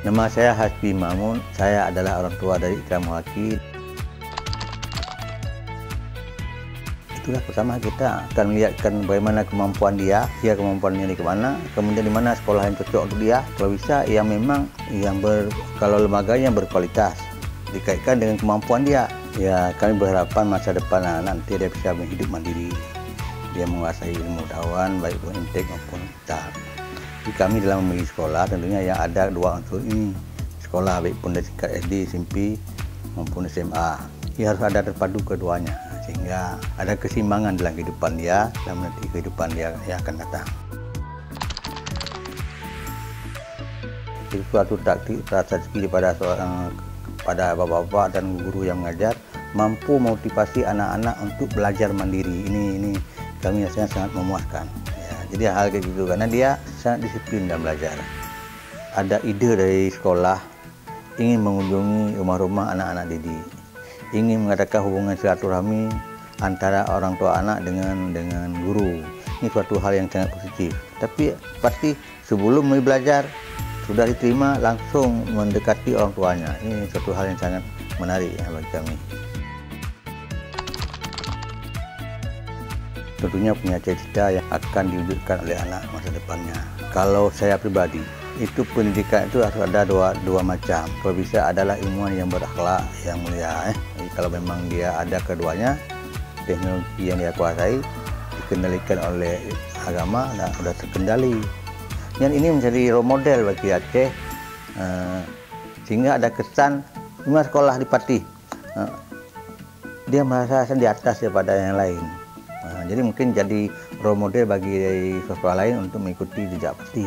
Nama saya Hasbi Mamun, saya adalah orang tua dari Ikram Haki. Itulah pertama kita akan melihatkan bagaimana kemampuan dia kemampuannya di kemana, kemudian di mana sekolah yang cocok untuk dia. Kalau bisa yang memang kalau lembaga yang berkualitas dikaitkan dengan kemampuan dia. Ya, kami berharapan masa depan nanti dia bisa hidup mandiri. Dia menguasai ilmu pengetahuan baik intek maupun vital. Jadi kami dalam memilih sekolah tentunya yang ada dua unsur ini. Sekolah baik pun dari tingkat SD, SMP maupun SMA. Ia harus ada terpadu keduanya sehingga ada keseimbangan dalam kehidupan dia dan nanti kehidupan dia yang akan datang. Itu suatu taktik strategi pada bapak-bapak dan guru yang mengajar mampu motivasi anak-anak untuk belajar mandiri. Ini kami rasanya sangat memuaskan. Ya, jadi hal kayak gitu karena dia sangat disiplin dalam belajar. Ada ide dari sekolah ingin mengunjungi rumah-rumah anak-anak didik, ingin mengadakan hubungan silaturahmi antara orang tua anak dengan guru. Ini suatu hal yang sangat positif. Tapi pasti sebelum mulai belajar sudah diterima langsung mendekati orang tuanya. Ini suatu hal yang sangat menarik ya, bagi kami. Tentunya punya cita-cita yang akan diwujudkan oleh anak masa depannya. Kalau saya pribadi, itu pendidikan itu harus ada dua macam. Kalau bisa adalah ilmuwan yang berakhlak, yang mulia. Jadi kalau memang dia ada keduanya, teknologi yang dia kuasai dikendalikan oleh agama dan sudah terkendali. Dan ini menjadi role model bagi Aceh, sehingga ada kesan cuma sekolah di Pati, dia merasa di atas daripada yang lain. Jadi mungkin jadi role model bagi sekolah lain untuk mengikuti jejak Pati.